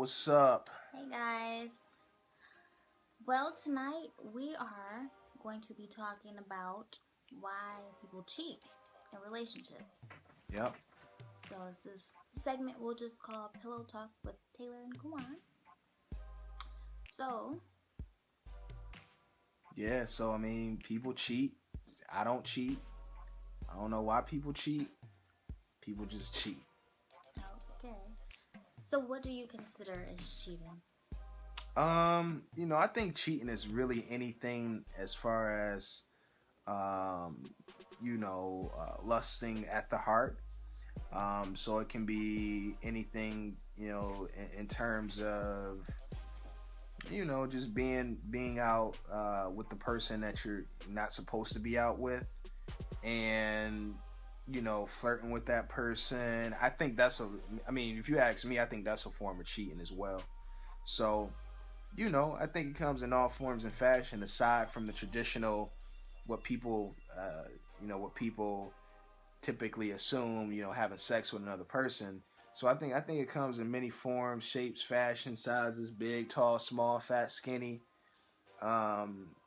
what's up? Hey guys. Well, tonight we are going to be talking about why people cheat in relationships. Yep. So, this segment we'll just call Pillow Talk with Taylor and Kawan. So, Yeah, so I mean, people cheat. I don't cheat. I don't know why people cheat. People just cheat. okay. So, what do you consider as cheating? I think cheating is really anything as far as lusting at the heart. So it can be anything, in terms of just being out with the person that you're not supposed to be out with, and flirting with that person. If you ask me, I think that's a form of cheating as well. So I think it comes in all forms and fashion, aside from the traditional, what people what people typically assume, having sex with another person. So I think it comes in many forms, shapes, fashion, sizes: big, tall, small, fat, skinny,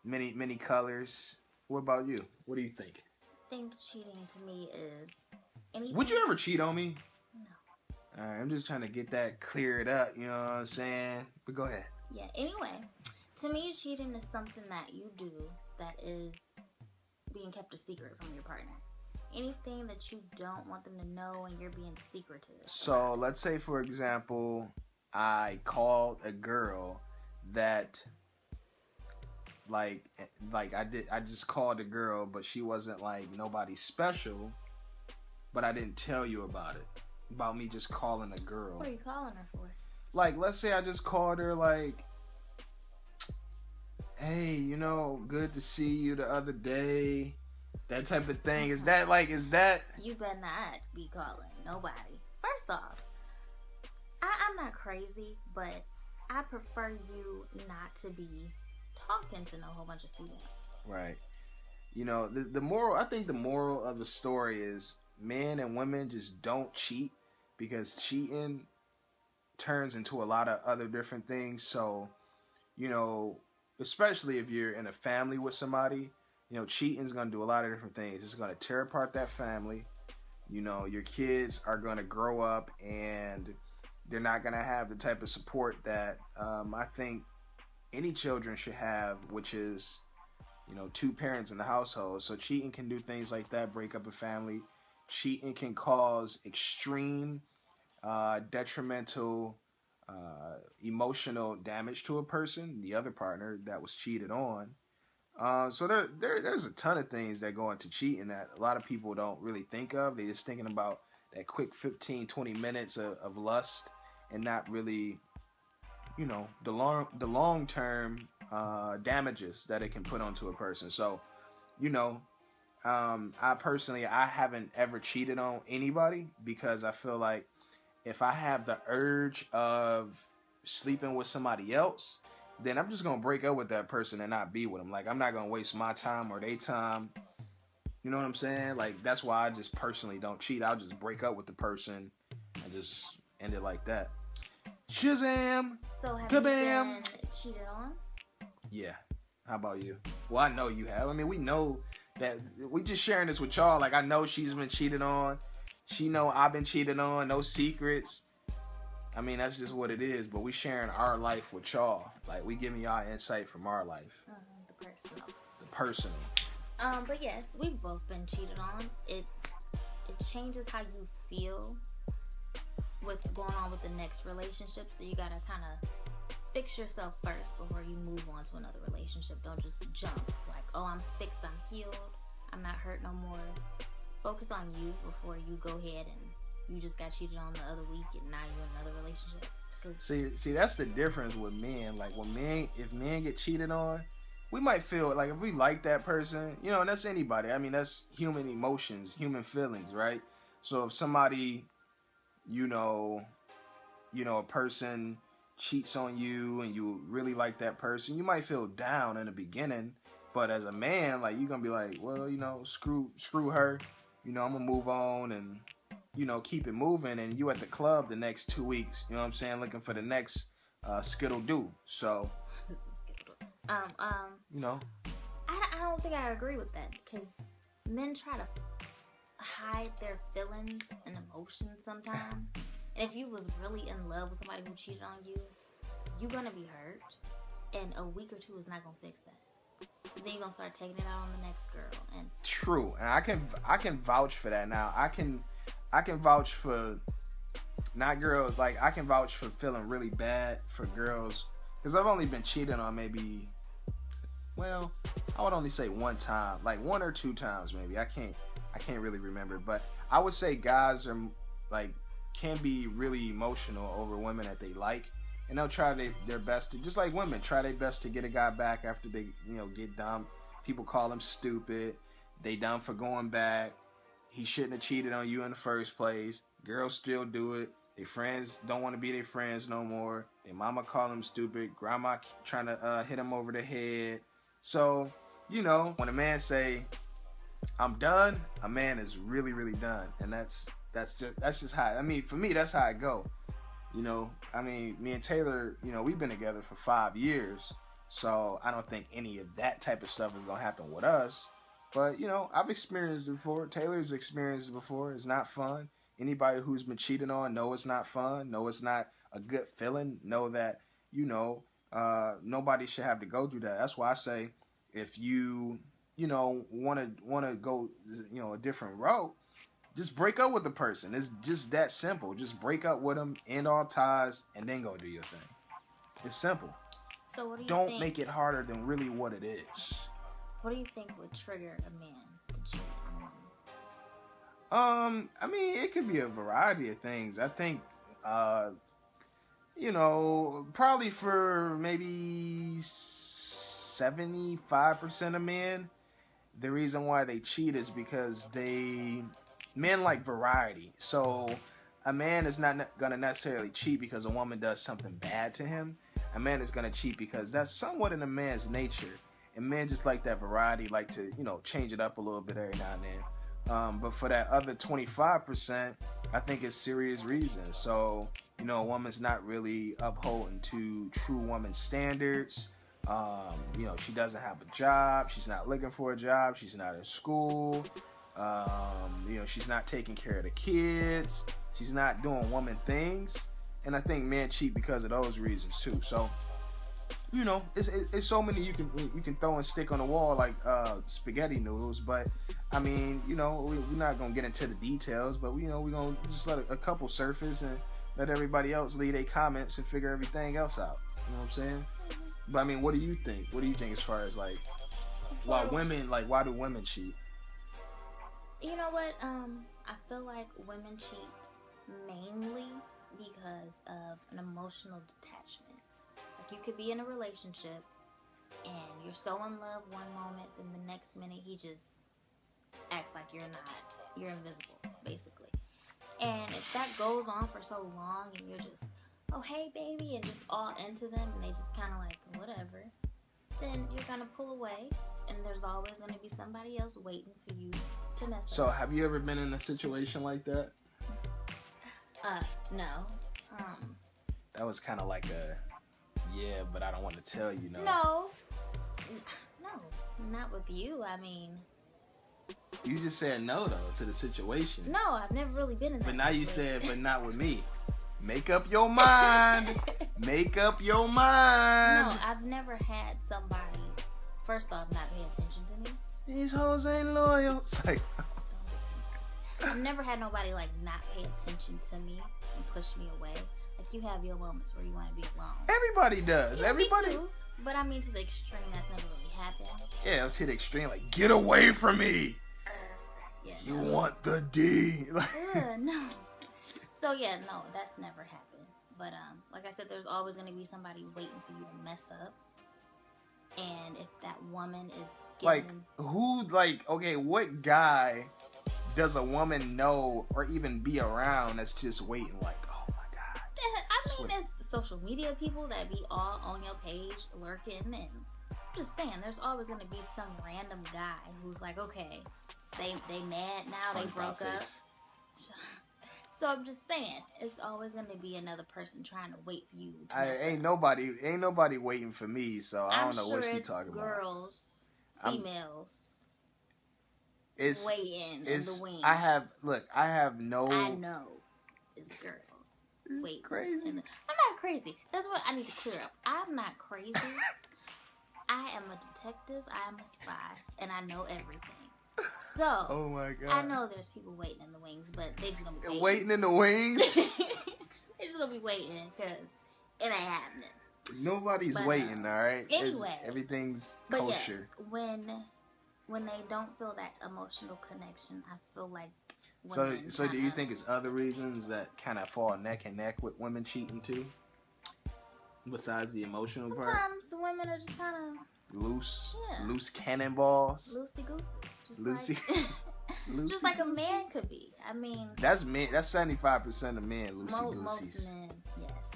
many colors. What about you? What do you think? I think cheating to me is anything. Would you ever cheat on me? No. All right, I'm just trying to get that cleared up. You know what I'm saying? But go ahead. Yeah. Anyway, to me, cheating is something that you do that is being kept a secret from your partner. Anything that you don't want them to know and you're being secretive. So let's say, for example, I called a girl that like I just called a girl, but she wasn't like nobody special, but I didn't tell you about it. About me just calling a girl. What are you calling her for? Like, let's say I just called her like, hey, good to see you the other day. That type of thing. Is that? You better not be calling nobody. First off, I'm not crazy, but I prefer you not to be talking to no whole bunch of females. Right. The moral, I think the moral of the story is men and women just don't cheat, because cheating turns into a lot of other different things. So, especially if you're in a family with somebody, cheating is going to do a lot of different things. It's going to tear apart that family. Your kids are going to grow up and they're not going to have the type of support that I think any children should have, which is, two parents in the household. So cheating can do things like that, break up a family. Cheating can cause extreme, detrimental, emotional damage to a person, the other partner that was cheated on. So there's a ton of things that go into cheating that a lot of people don't really think of. They're just thinking about that quick 15, 20 minutes of lust, and not really, the long term damages that it can put onto a person. So, I haven't ever cheated on anybody, because I feel like if I have the urge of sleeping with somebody else, then I'm just going to break up with that person and not be with them. Like, I'm not going to waste my time or their time. You know what I'm saying? Like, that's why I just personally don't cheat. I'll just break up with the person and just end it like that. Shazam! So have Kabam! you been cheated on? Yeah. How about you? Well, I know you have. I mean, we know that. We just sharing this with y'all. Like, I know she's been cheated on. She know I've been cheated on. No secrets. I mean, that's just what it is. But we sharing our life with y'all. Like, we giving y'all insight from our life. The personal. The personal. But yes, we've both been cheated on. It changes how you feel with going on with the next relationship. So you gotta kind of fix yourself first before you move on to another relationship. Don't just jump like, oh, I'm fixed, I'm healed, I'm not hurt no more. Focus on you before you go ahead and you just got cheated on the other week and now you're in another relationship. See, that's the difference with men. Like, if men get cheated on, we might feel like, if we like that person, and that's anybody. I mean, that's human emotions, human feelings, right? So if somebody, a person cheats on you and you really like that person, you might feel down in the beginning. But as a man, like, you're gonna be like, well, screw her. I'm gonna move on and keep it moving, and you at the club the next 2 weeks. You know what I'm saying? Looking for the next Skittle do. So, um, you know, I don't think I agree with that, because men try to hide their feelings and emotions sometimes. And if you was really in love with somebody who cheated on you, you're gonna be hurt, and a week or two is not gonna fix that. Then you're gonna start taking it out on the next girl. And true, and I can vouch for that. Now I can vouch for not girls, like I can vouch for feeling really bad for girls, because I've only been cheated on maybe, well, I would only say one time, like 1 or 2 times maybe. I can't really remember, but I would say guys are like can be really emotional over women that they like, and they'll try their best to, just like women try their best to get a guy back after they get dumped. People call them stupid. They dumb for going back. He shouldn't have cheated on you in the first place. Girls still do it. Their friends don't want to be their friends no more. Their mama call them stupid. Grandma trying to hit them over the head. So, when a man say, I'm done, a man is really, really done. And that's just how, for me, that's how it go. Me and Taylor, we've been together for 5 years. So I don't think any of that type of stuff is going to happen with us. But, I've experienced it before. Taylor's experienced it before. It's not fun. Anybody who's been cheated on, know it's not fun. Know it's not a good feeling. Know that, nobody should have to go through that. That's why I say, if you, want to go, a different route, just break up with the person. It's just that simple. Just break up with them, end all ties, and then go do your thing. It's simple. So what do you Don't think? make it harder than really what it is. What do you think would trigger a man to cheat on a woman? It could be a variety of things. I think, probably for maybe 75% of men, the reason why they cheat is because men like variety. So a man is not going to necessarily cheat because a woman does something bad to him. A man is going to cheat because that's somewhat in a man's nature. And men just like that variety, like to, change it up a little bit every now and then. But for that other 25%, I think it's serious reasons. So, a woman's not really upholding to true woman standards. She doesn't have a job. She's not looking for a job. She's not in school. She's not taking care of the kids. She's not doing woman things. And I think men cheat because of those reasons too. So, it's so many you can throw and stick on the wall like spaghetti noodles. But we're not gonna get into the details. But we're gonna just let a couple surface and let everybody else leave their comments and figure everything else out. You know what I'm saying? But what do you think? What do you think as far as like why do women cheat? You know what? I feel like women cheat mainly because of an emotional detachment. Like, you could be in a relationship and you're so in love one moment, then the next minute he just acts like you're invisible, basically. And if that goes on for so long and you're just, oh hey baby, and just all into them, and they just kind of like whatever, then you're gonna pull away, and there's always gonna be somebody else waiting for you to mess up. So have you ever been in a situation like that? No. That was kind of like a, yeah, but I don't want to tell you. No, not with you. You just said no though to the situation. No, I've never really been in that. But now situation. you said, but not with me. Make up your mind. Make up your mind. No, I've never had somebody, first off, not pay attention to me. These hoes ain't loyal. It's like, I've never had nobody like not pay attention to me and push me away. Like, you have your moments where you want to be alone. Everybody does. Yeah, Everybody. Me too, but to the extreme, that's never really happened. Yeah, to the extreme, like, get away from me. Yeah, you want the D. No. So yeah, no, that's never happened. But like I said, there's always gonna be somebody waiting for you to mess up. And if that woman is okay, what guy does a woman know or even be around that's just waiting like, oh my God? There's social media people that be all on your page lurking, and I'm just saying, there's always gonna be some random guy who's like, okay, they mad now, they broke up. So I'm just saying, it's always going to be another person trying to wait for you. Ain't nobody waiting for me. So I don't know what you talking girls, about. Females. It's waiting in the wings. I have no. I know it's girls. Wait, crazy. I'm not crazy. That's what I need to clear up. I'm not crazy. I am a detective. I am a spy, and I know everything. So, oh my god, I know there's people waiting in the wings, but they just gonna be waiting in the wings. They're just gonna be waiting because it ain't happening. Nobody's waiting, all right. Anyway, everything's culture. Yes, when they don't feel that emotional connection, I feel like. So do you think it's other reasons that kind of fall neck and neck with women cheating too? Besides the emotional part? Sometimes women are just kind of loose cannonballs. Loosey goosey. Loosey. Just like a man could be. I mean, that's men. That's 75% of men. Loosey goosies. Most men, yes.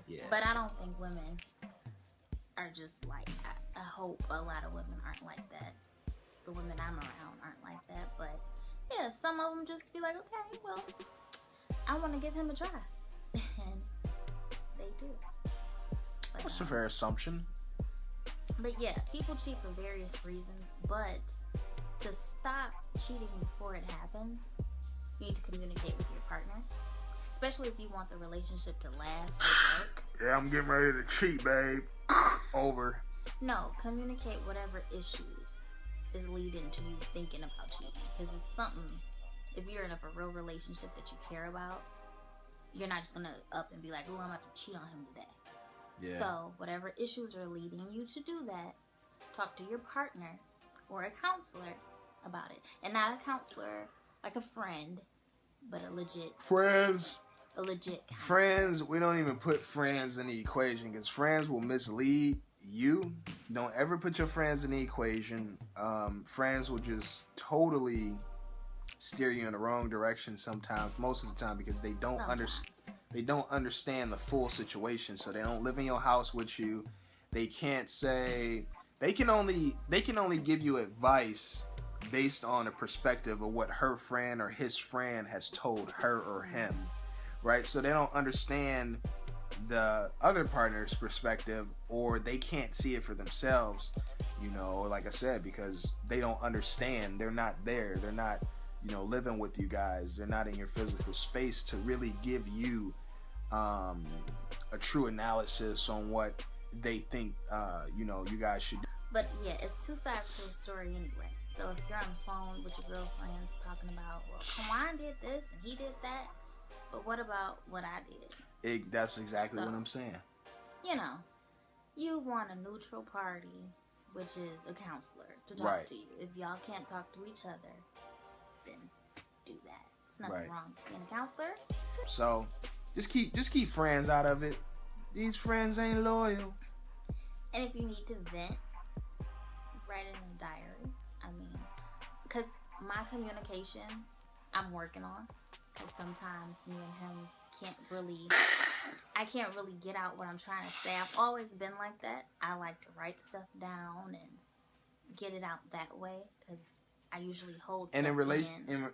Yeah. But I don't think women are just like. I hope a lot of women aren't like that. The women I'm around aren't like that, but. Yeah, some of them just be like, okay, well, I want to give him a try. And they do. But, that's a fair assumption. But yeah, people cheat for various reasons. But to stop cheating before it happens, you need to communicate with your partner. Especially if you want the relationship to last or work. Yeah, I'm getting ready to cheat, babe. Over. No, communicate whatever issues is leading to you thinking about cheating, because it's something. If you're in a for real relationship that you care about, you're not just gonna up and be like, "Oh, I'm about to cheat on him today." Yeah. So whatever issues are leading you to do that, talk to your partner or a counselor about it, and not a counselor like a friend, but a legit friends. A legit counselor. Friends. We don't even put friends in the equation because friends will mislead you. Don't ever put your friends in the equation. Friends will just totally steer you in the wrong direction sometimes, most of the time, because they don't understand the full situation. So they don't live in your house with you. They can't say they can only give you advice based on a perspective of what her friend or his friend has told her or him, right? So they don't understand the other partner's perspective, or they can't see it for themselves, like I said, because they don't understand. They're not there. They're not, living with you guys. They're not in your physical space to really give you a true analysis on what they think, you guys should do. But yeah, it's two sides to the story anyway. So if you're on the phone with your girlfriends talking about, well, Kawan did this and he did that, but what about what I did? That's exactly what I'm saying. You want a neutral party, which is a counselor, to talk to you. If y'all can't talk to each other, then do that. It's nothing wrong with seeing a counselor. So, just keep friends out of it. These friends ain't loyal. And if you need to vent, write it in a diary. I mean, because my communication, I'm working on. Because sometimes me and him I can't really get out what I'm trying to say. I've always been like that. I like to write stuff down and get it out that way, because I usually hold stuff in.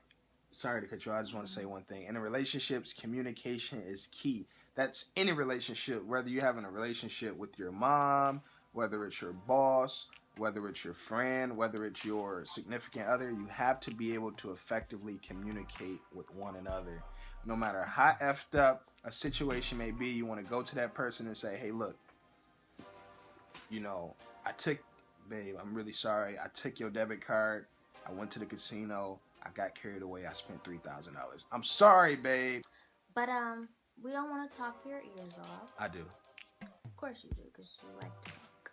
Sorry to cut you off. I just want to say one thing. In relationships, communication is key. That's any relationship, whether you're having a relationship with your mom, whether it's your boss, whether it's your friend, whether it's your significant other. You have to be able to effectively communicate with one another. No matter how effed up a situation may be, you want to go to that person and say, hey, look, babe, I'm really sorry. I took your debit card. I went to the casino. I got carried away. I spent $3,000. I'm sorry, babe. But we don't want to talk your ears off. I do. Of course you do, because you like to talk.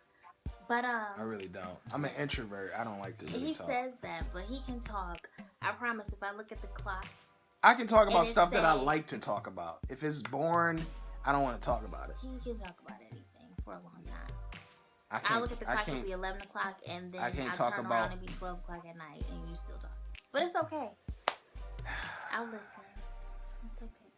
But I really don't. I'm an introvert. I don't like to really talk. He says that, but he can talk. I promise, if I look at the clock, I can talk about stuff that I like to talk about. If it's boring, I don't want to talk about it. He can talk about anything for a long time. I look at the clock, it'll be 11 o'clock, and then I turn around and be 12 o'clock at night, and you still talking. But it's okay. I'll listen. It's okay.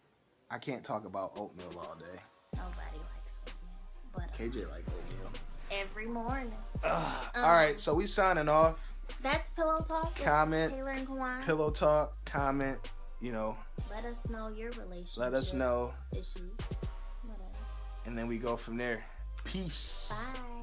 I can't talk about oatmeal all day. Nobody likes oatmeal. But KJ likes oatmeal. Every morning. All right, so we signing off. That's Pillow Talk. Comment. Taylor and Kawan. Pillow Talk. Comment. you know, let us know your relationship. Let us know issues. Whatever. And then we go from there. Peace. Bye.